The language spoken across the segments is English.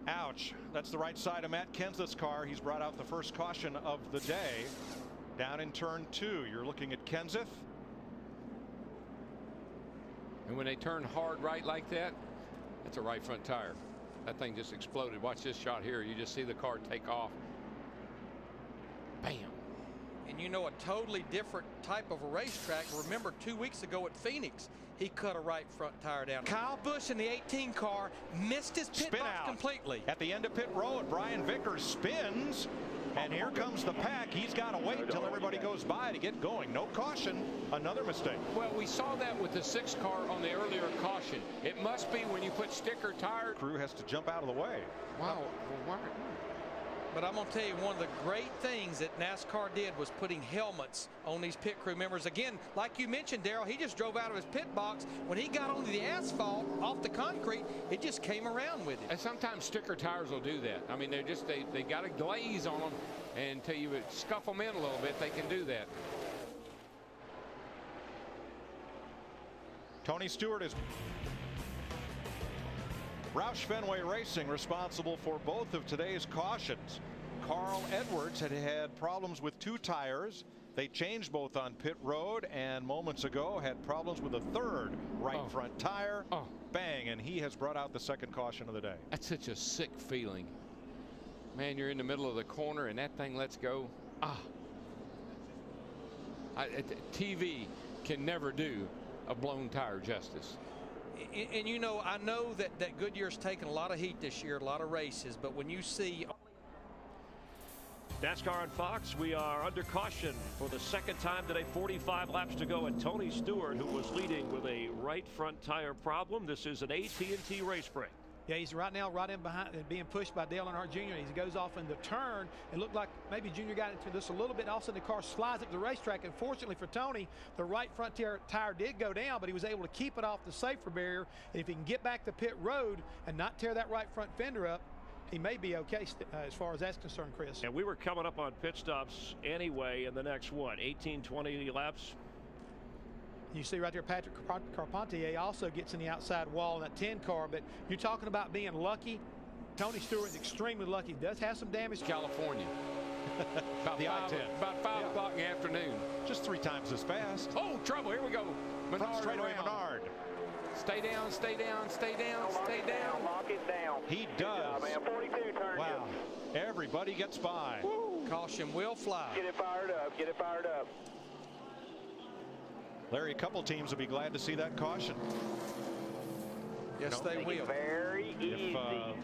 Ouch. That's the right side of Matt Kenseth's car. He's brought out the first caution of the day. Down in turn 2, you're looking at Kenseth. And when they turn hard right like that, that's a right front tire. That thing just exploded. Watch this shot here. You just see the car take off. Bam. And you know, a totally different type of a racetrack. Remember 2 weeks ago at Phoenix, he cut a right front tire down. Kyle Busch in the 18 car missed his pit box completely. At the end of pit road, Brian Vickers spins. And here comes the pack. He's got to wait until everybody goes by to get going. No caution. Another mistake. Well, we saw that with the 6 car on the earlier caution. It must be when you put sticker tire. Crew has to jump out of the way. Wow. Well, but I'm going to tell you, one of the great things that NASCAR did was putting helmets on these pit crew members. Again, like you mentioned, Darrell, he just drove out of his pit box. When he got onto the asphalt off the concrete, it just came around with him. And sometimes sticker tires will do that. I mean, they got a glaze on them, and until you scuff them in a little bit, they can do that. Tony Stewart is Roush Fenway Racing responsible for both of today's cautions. Carl Edwards had problems with 2 tires. They changed both on pit road, and moments ago had problems with a 3rd right front tire. Bang, and he has brought out the 2nd caution of the day. That's such a sick feeling. Man, you're in the middle of the corner and that thing lets go. TV can never do a blown tire justice. And you know, I know that Goodyear's taken a lot of heat this year, a lot of races, but when you see NASCAR on Fox, we are under caution for the 2nd time today, 45 laps to go, and Tony Stewart, who was leading with a right front tire problem. This is an AT&T race break. Yeah, he's right now right in behind and being pushed by Dale Earnhardt Jr. He goes off in the turn. It looked like maybe Jr. got into this a little bit. All of a sudden, the car slides up the racetrack. And fortunately for Tony, the right front tire did go down, but he was able to keep it off the safety barrier. And if he can get back to pit road and not tear that right front fender up, he may be okay as far as that's concerned, Chris. And we were coming up on pit stops anyway in the next, 18, 20 laps. You see right there, Patrick Carpentier also gets in the outside wall in that 10 car, but you're talking about being lucky. Tony Stewart is extremely lucky. He does have some damage. California. About the I-10. About 5 o'clock in the afternoon. Just 3 times as fast. Oh, trouble. Here we go. From straightaway Menard. Stay down, stay down, stay down, stay down. Lock it down. He does. Man, 42 turns. Wow. Everybody gets by. Woo. Caution will fly. Get it fired up. Get it fired up. Larry, a couple teams will be glad to see that caution. Yes, they will. Very easy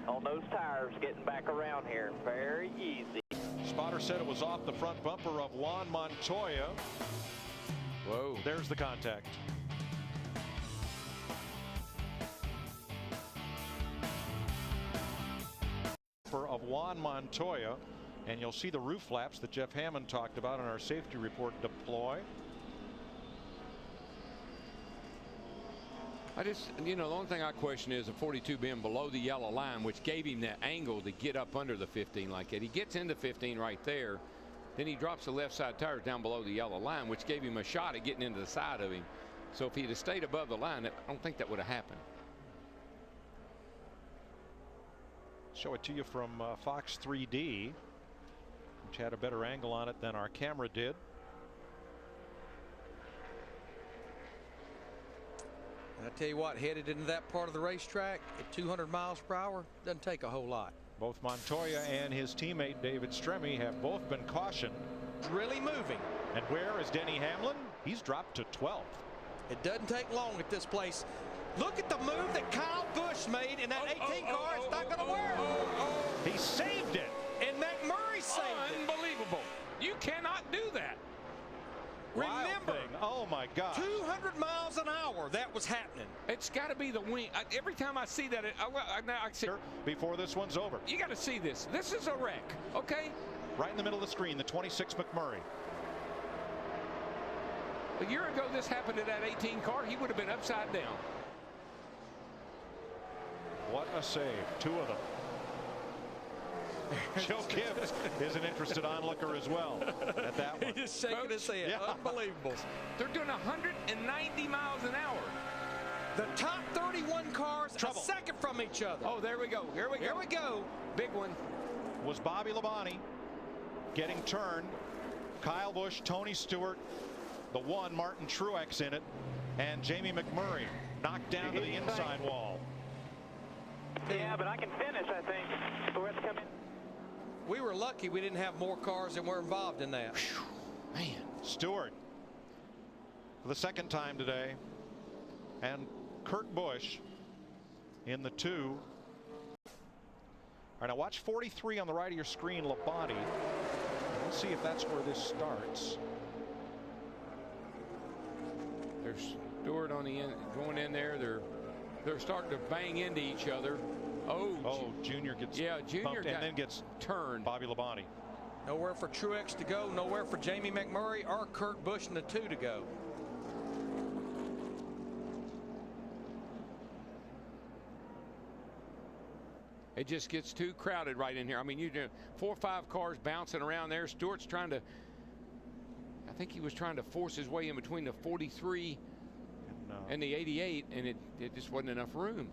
on those tires getting back around here. Very easy. Spotter said it was off the front bumper of Juan Montoya. Whoa. There's the contact. Of Juan Montoya, and you'll see the roof flaps that Jeff Hammond talked about in our safety report deploy. You know, the only thing I question is the 42 being below the yellow line, which gave him that angle to get up under the 15 like that. He gets into 15 right there, then he drops the left side tires down below the yellow line, which gave him a shot at getting into the side of him. So if he'd have stayed above the line, I don't think that would have happened. Show it to you from Fox 3D, which had a better angle on it than our camera did. And I tell you what, headed into that part of the racetrack at 200 miles per hour, doesn't take a whole lot. Both Montoya and his teammate David Stremme have both been cautioned. It's really moving. And where is Denny Hamlin? He's dropped to 12th. It doesn't take long at this place. Look at the move that Kyle Busch made in that 18 car. It's not going to work. He saved it. And McMurray saved it. Unbelievable. You cannot do that. Remember, oh my God, 200 miles an hour that was happening. It's got to be the wing. Every time I see that, I see before this one's over. You got to see this. This is a wreck, okay? Right in the middle of the screen, the 26 McMurray. A year ago, this happened to that 18 car. He would have been upside down. What a save. 2 of them. Joe Gibbs is an interested onlooker as well at that one. He's shaking his head. Yeah. Unbelievable. They're doing 190 miles an hour. The top 31 cars Trouble. a second from each other. Oh, there we go. Here we go. Here we go. Big one. Was Bobby Labonte getting turned. Kyle Busch, Tony Stewart, the one, Martin Truex in it, and Jamie McMurray knocked down to the inside wall. Yeah, but I can finish, I think. So let's come in. We were lucky we didn't have more cars than were involved in that. Man. Stewart for the second time today, and Kurt Busch in the 2. All right, now watch 43 on the right of your screen, Labonte. Let's see if that's where this starts. There's Stewart on the end, going in there. They're starting to bang into each other. Oh, Junior gets Junior and then gets turned. Bobby Labonte. Nowhere for Truex to go, nowhere for Jamie McMurray or Kurt Busch in the 2 to go. It just gets too crowded right in here. I mean, you do 4 or 5 cars bouncing around there. Stewart's trying to, I think he was trying to force his way in between the 43 and the 88, and it just wasn't enough room.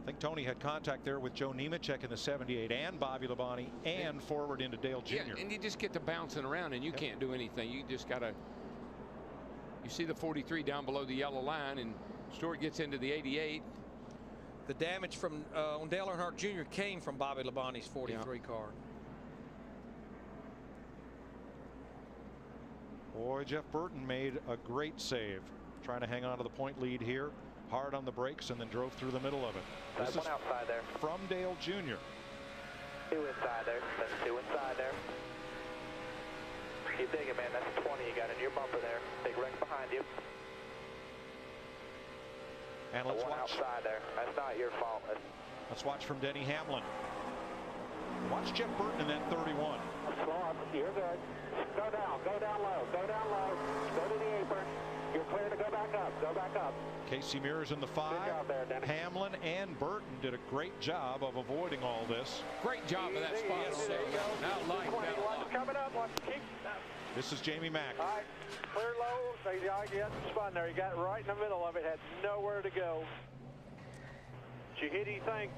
I think Tony had contact there with Joe Nemechek in the 78 and Bobby Labonte and forward into Dale Jr. Yeah, and you just get to bouncing around and you can't do anything. You just got to. You see the 43 down below the yellow line, and Stewart gets into the 88. The damage from on Dale Earnhardt Jr. came from Bobby Labonte's 43 car. Boy, Jeff Burton made a great save, trying to hang on to the point lead here. Hard on the brakes and then drove through the middle of it. This one outside there. From Dale Jr. 2 inside there. That's 2 inside there. Keep digging, man. That's 20 you got in your bumper there. Big wreck behind you. And let's one watch. outside there. That's not your fault. Let's watch from Denny Hamlin. Watch Jeff Burton in that 31. Slow up. You're good. Go down. Go down low. Go down low. Go to the apron. You're clear to go back up. Go back up. Casey Mears in the 5. Good job there, Denny. Hamlin and Burton did a great job of avoiding all this. Great job of that spot. Yes, there you go. Now like that a lot. Coming up. Watch. Keep. This is Jamie Mack. All right. Clear low. So you got the spun there. You got it right in the middle of it. Had nowhere to go. Did you hit anything?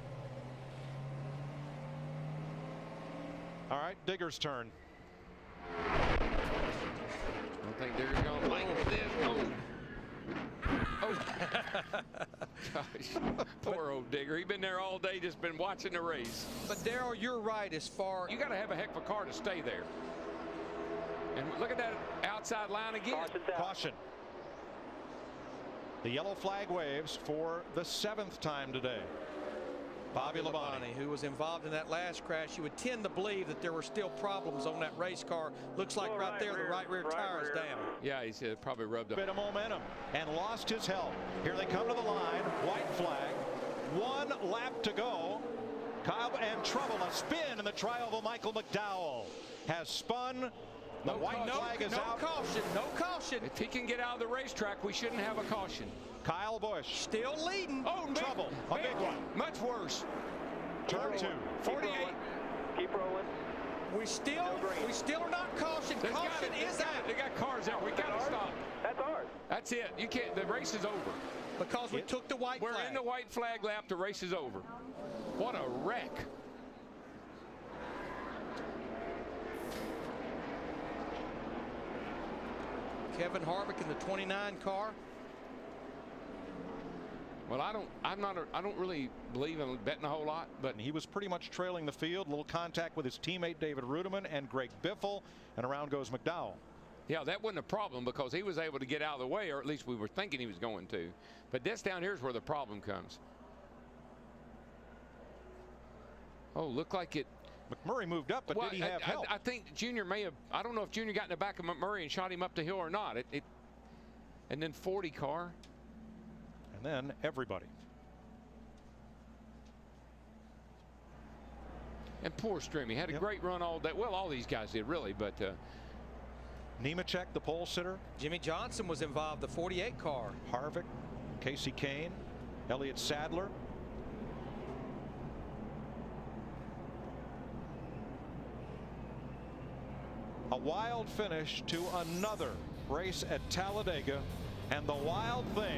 Oh. All right, Digger's turn. I don't think Digger's going to like this. Oh. Gosh. Poor old Digger. He's been there all day, just been watching the race. But Darrell, you're right as far. You got to have a heck of a car to stay there. And look at that outside line again. Caution. The yellow flag waves for the 7th time today. Bobby Labonte, who was involved in that last crash. You would tend to believe that there were still problems on that race car. Looks like right there, the right rear tire is down. Yeah, he's probably rubbed up. Bit of momentum and lost his help. Here they come to the line. White flag. 1 lap to go. Kyle and trouble. A spin in the trial. Michael McDowell has spun. The white flag is out. No caution. No caution. If he can get out of the racetrack, we shouldn't have a caution. Kyle Busch still leading. Oh, trouble. A big one. Much worse. Turn 2. 48. Keep rolling. We still are not cautioned. Caution is out. They got cars out. We got to stop. That's ours. That's it. You can't. The race is over. Because we took the white flag. We're in the white flag lap. The race is over. What a wreck. Kevin Harvick in the 29 car. Well, I don't really believe in betting a whole lot, but he was pretty much trailing the field. A little contact with his teammate David Rudiman and Greg Biffle, and around goes McDowell. Yeah, that wasn't a problem because he was able to get out of the way, or at least we were thinking he was going to. But this down here is where the problem comes. Oh, looked like it. McMurray moved up, but did he have help? I think Junior may have. I don't know if Junior got in the back of McMurray and shot him up the hill or not. And then 40 car. And then everybody. And poor Strimmy had a great run all day. Well, all these guys did really, but. Nemechek, the pole sitter. Jimmy Johnson was involved, the 48 car. Harvick, Casey Kane, Elliott Sadler. A wild finish to another race at Talladega, and the wild thing